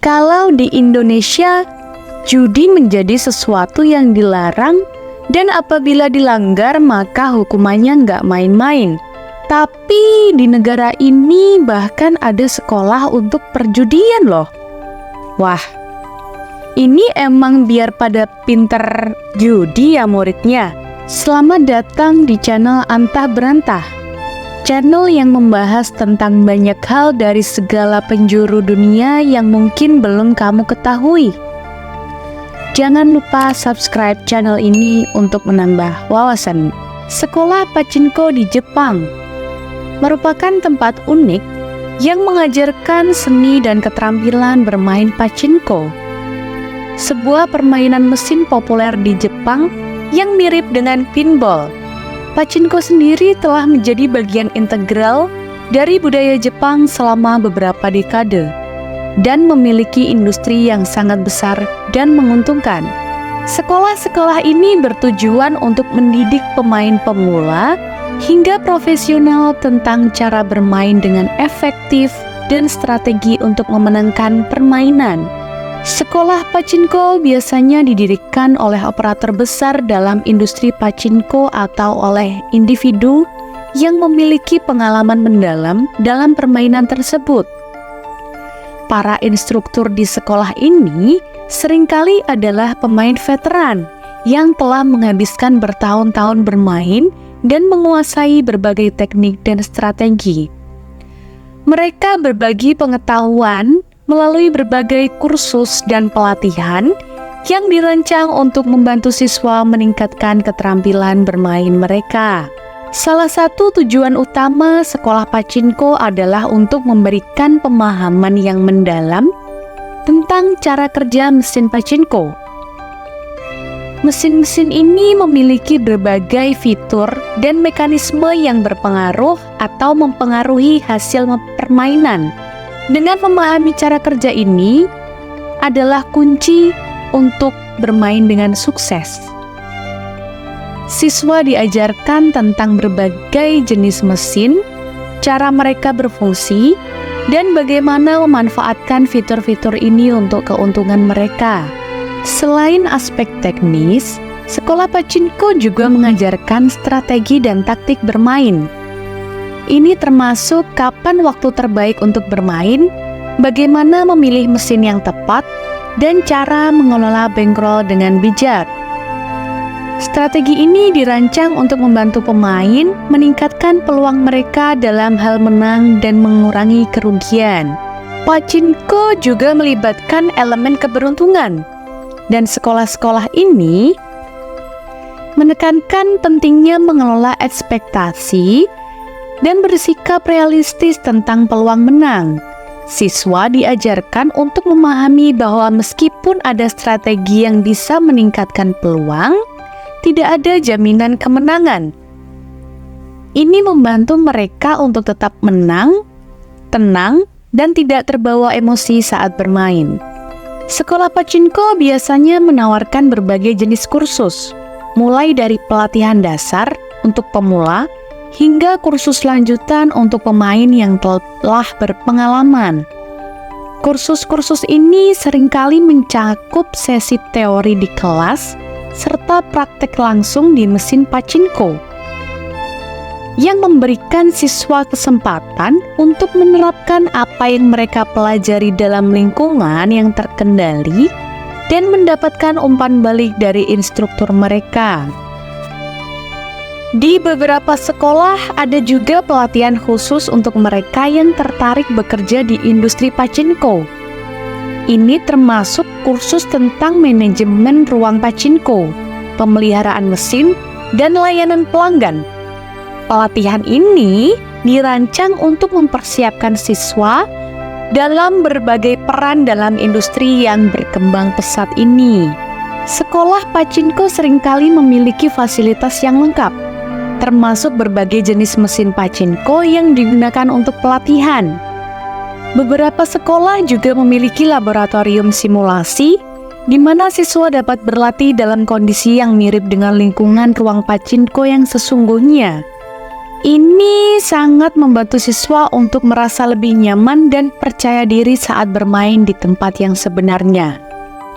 Kalau di Indonesia, judi menjadi sesuatu yang dilarang dan apabila dilanggar maka hukumannya nggak main-main. Tapi di negara ini bahkan ada sekolah untuk perjudian loh. Wah, ini emang biar pada pinter judi ya muridnya. Selamat datang di channel Antah Berantah, channel yang membahas tentang banyak hal dari segala penjuru dunia yang mungkin belum kamu ketahui. Jangan lupa subscribe channel ini untuk menambah wawasan. Sekolah Pachinko di Jepang merupakan tempat unik yang mengajarkan seni dan keterampilan bermain pachinko, sebuah permainan mesin populer di Jepang yang mirip dengan pinball. Pachinko sendiri telah menjadi bagian integral dari budaya Jepang selama beberapa dekade dan memiliki industri yang sangat besar dan menguntungkan. Sekolah-sekolah ini bertujuan untuk mendidik pemain pemula hingga profesional tentang cara bermain dengan efektif dan strategi untuk memenangkan permainan. Sekolah pachinko biasanya didirikan oleh operator besar dalam industri pachinko atau oleh individu yang memiliki pengalaman mendalam dalam permainan tersebut. Para instruktur di sekolah ini seringkali adalah pemain veteran yang telah menghabiskan bertahun-tahun bermain dan menguasai berbagai teknik dan strategi. Mereka berbagi pengetahuan melalui berbagai kursus dan pelatihan yang dirancang untuk membantu siswa meningkatkan keterampilan bermain mereka. Salah satu tujuan utama sekolah pachinko adalah untuk memberikan pemahaman yang mendalam tentang cara kerja mesin pachinko. Mesin-mesin ini memiliki berbagai fitur dan mekanisme yang berpengaruh atau mempengaruhi hasil permainan. Dengan memahami cara kerja ini adalah kunci untuk bermain dengan sukses. Siswa diajarkan tentang berbagai jenis mesin, cara mereka berfungsi, dan bagaimana memanfaatkan fitur-fitur ini untuk keuntungan mereka. Selain aspek teknis, sekolah pachinko juga mengajarkan strategi dan taktik bermain. Ini termasuk kapan waktu terbaik untuk bermain, bagaimana memilih mesin yang tepat, dan cara mengelola bankroll dengan bijak. Strategi ini dirancang untuk membantu pemain meningkatkan peluang mereka dalam hal menang dan mengurangi kerugian. Pachinko juga melibatkan elemen keberuntungan, dan sekolah-sekolah ini menekankan pentingnya mengelola ekspektasi dan bersikap realistis tentang peluang menang. Siswa diajarkan untuk memahami bahwa meskipun ada strategi yang bisa meningkatkan peluang, tidak ada jaminan kemenangan. Ini membantu mereka untuk tetap menang, tenang, dan tidak terbawa emosi saat bermain. Sekolah pachinko biasanya menawarkan berbagai jenis kursus, mulai dari pelatihan dasar untuk pemula hingga kursus lanjutan untuk pemain yang telah berpengalaman. Kursus-kursus ini seringkali mencakup sesi teori di kelas serta praktek langsung di mesin pachinko, yang memberikan siswa kesempatan untuk menerapkan apa yang mereka pelajari dalam lingkungan yang terkendali dan mendapatkan umpan balik dari instruktur mereka. Di beberapa sekolah ada juga pelatihan khusus untuk mereka yang tertarik bekerja di industri pachinko. Ini termasuk kursus tentang manajemen ruang pachinko, pemeliharaan mesin, dan layanan pelanggan. Pelatihan ini dirancang untuk mempersiapkan siswa dalam berbagai peran dalam industri yang berkembang pesat ini. Sekolah pachinko seringkali memiliki fasilitas yang lengkap, termasuk berbagai jenis mesin pachinko yang digunakan untuk pelatihan. Beberapa sekolah juga memiliki laboratorium simulasi, di mana siswa dapat berlatih dalam kondisi yang mirip dengan lingkungan ruang pachinko yang sesungguhnya. Ini sangat membantu siswa untuk merasa lebih nyaman dan percaya diri saat bermain di tempat yang sebenarnya.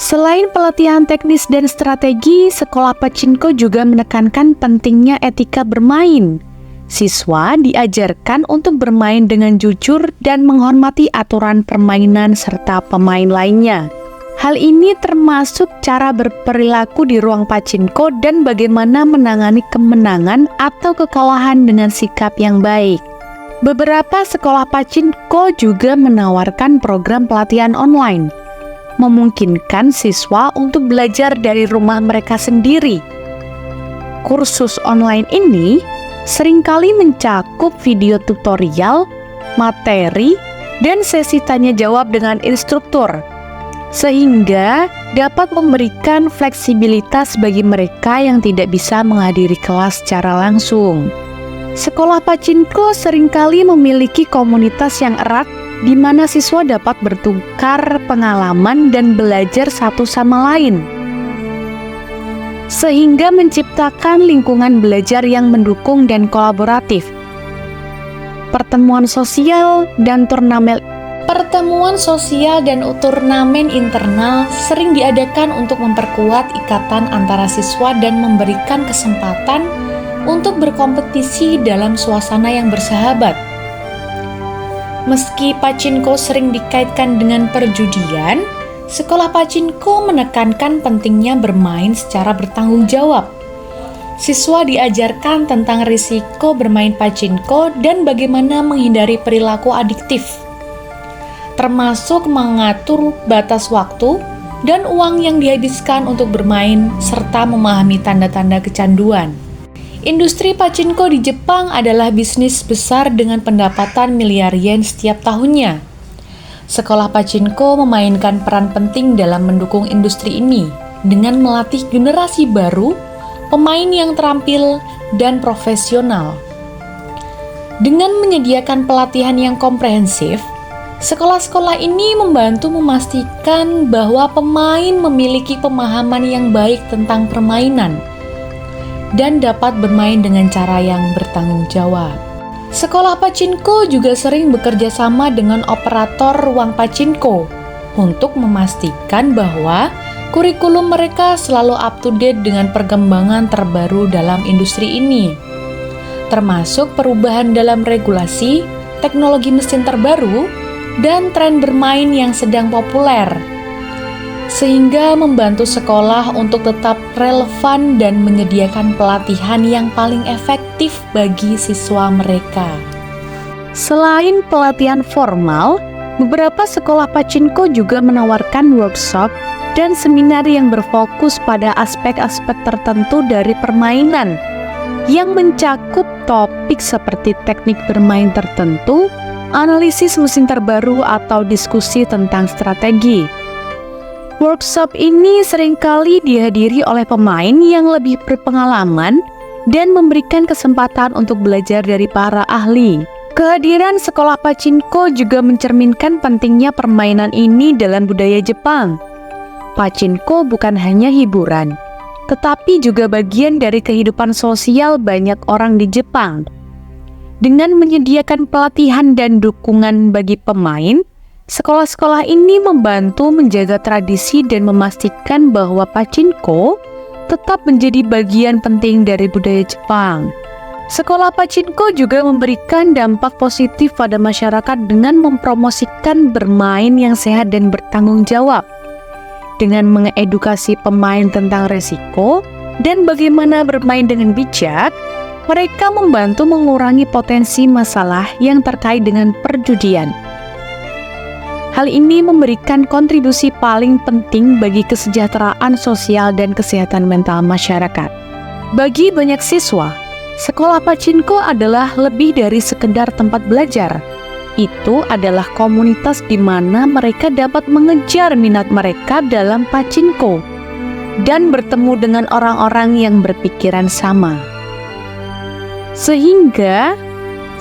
Selain pelatihan teknis dan strategi, sekolah Pachinko juga menekankan pentingnya etika bermain. Siswa diajarkan untuk bermain dengan jujur dan menghormati aturan permainan serta pemain lainnya. Hal ini termasuk cara berperilaku di ruang Pachinko dan bagaimana menangani kemenangan atau kekalahan dengan sikap yang baik. Beberapa sekolah Pachinko juga menawarkan program pelatihan online, memungkinkan siswa untuk belajar dari rumah mereka sendiri. Kursus online ini seringkali mencakup video tutorial, materi, dan sesi tanya jawab dengan instruktur, sehingga dapat memberikan fleksibilitas bagi mereka yang tidak bisa menghadiri kelas secara langsung. Sekolah Pachinko seringkali memiliki komunitas yang erat di mana siswa dapat bertukar pengalaman dan belajar satu sama lain, sehingga menciptakan lingkungan belajar yang mendukung dan kolaboratif. Pertemuan sosial dan turnamen internal sering diadakan untuk memperkuat ikatan antara siswa dan memberikan kesempatan untuk berkompetisi dalam suasana yang bersahabat. Meski Pachinko sering dikaitkan dengan perjudian, sekolah Pachinko menekankan pentingnya bermain secara bertanggung jawab. Siswa diajarkan tentang risiko bermain Pachinko dan bagaimana menghindari perilaku adiktif, termasuk mengatur batas waktu dan uang yang dihabiskan untuk bermain, serta memahami tanda-tanda kecanduan. Industri Pachinko di Jepang adalah bisnis besar dengan pendapatan miliar yen setiap tahunnya. Sekolah Pachinko memainkan peran penting dalam mendukung industri ini dengan melatih generasi baru, pemain yang terampil dan profesional. Dengan menyediakan pelatihan yang komprehensif, sekolah-sekolah ini membantu memastikan bahwa pemain memiliki pemahaman yang baik tentang permainan dan dapat bermain dengan cara yang bertanggung jawab. Sekolah Pachinko juga sering bekerja sama dengan operator ruang Pachinko untuk memastikan bahwa kurikulum mereka selalu up-to-date dengan perkembangan terbaru dalam industri ini, termasuk perubahan dalam regulasi, teknologi mesin terbaru, dan tren bermain yang sedang populer, sehingga membantu sekolah untuk tetap relevan dan menyediakan pelatihan yang paling efektif bagi siswa mereka. Selain pelatihan formal, beberapa sekolah Pachinko juga menawarkan workshop dan seminar yang berfokus pada aspek-aspek tertentu dari permainan, yang mencakup topik seperti teknik bermain tertentu, analisis mesin terbaru, atau diskusi tentang strategi. Workshop ini seringkali dihadiri oleh pemain yang lebih berpengalaman dan memberikan kesempatan untuk belajar dari para ahli. Kehadiran sekolah Pachinko juga mencerminkan pentingnya permainan ini dalam budaya Jepang. Pachinko bukan hanya hiburan, tetapi juga bagian dari kehidupan sosial banyak orang di Jepang. Dengan menyediakan pelatihan dan dukungan bagi pemain, sekolah-sekolah ini membantu menjaga tradisi dan memastikan bahwa Pachinko tetap menjadi bagian penting dari budaya Jepang. Sekolah Pachinko juga memberikan dampak positif pada masyarakat dengan mempromosikan bermain yang sehat dan bertanggung jawab. Dengan mengedukasi pemain tentang resiko dan bagaimana bermain dengan bijak, mereka membantu mengurangi potensi masalah yang terkait dengan perjudian. Hal ini memberikan kontribusi paling penting bagi kesejahteraan sosial dan kesehatan mental masyarakat. Bagi banyak siswa, sekolah Pachinko adalah lebih dari sekedar tempat belajar. Itu adalah komunitas di mana mereka dapat mengejar minat mereka dalam Pachinko dan bertemu dengan orang-orang yang berpikiran sama. Sehingga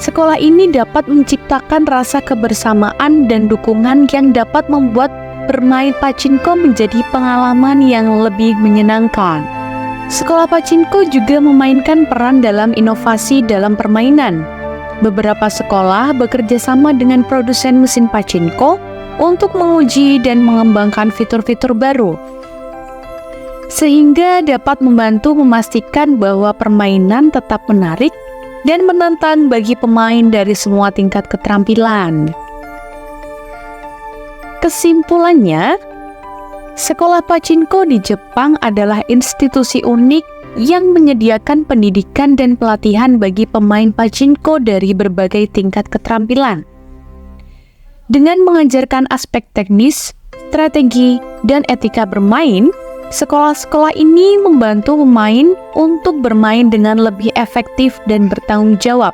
sekolah ini dapat menciptakan rasa kebersamaan dan dukungan yang dapat membuat bermain Pachinko menjadi pengalaman yang lebih menyenangkan. Sekolah Pachinko juga memainkan peran dalam inovasi dalam permainan. Beberapa sekolah bekerja sama dengan produsen mesin Pachinko untuk menguji dan mengembangkan fitur-fitur baru, sehingga dapat membantu memastikan bahwa permainan tetap menarik dan menantang bagi pemain dari semua tingkat keterampilan. Kesimpulannya, sekolah Pachinko di Jepang adalah institusi unik yang menyediakan pendidikan dan pelatihan bagi pemain Pachinko dari berbagai tingkat keterampilan. Dengan mengajarkan aspek teknis, strategi, dan etika bermain, sekolah-sekolah ini membantu pemain untuk bermain dengan lebih efektif dan bertanggung jawab.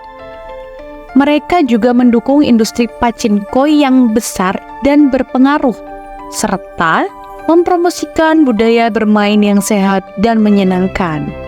Mereka juga mendukung industri Pachinko yang besar dan berpengaruh, serta mempromosikan budaya bermain yang sehat dan menyenangkan.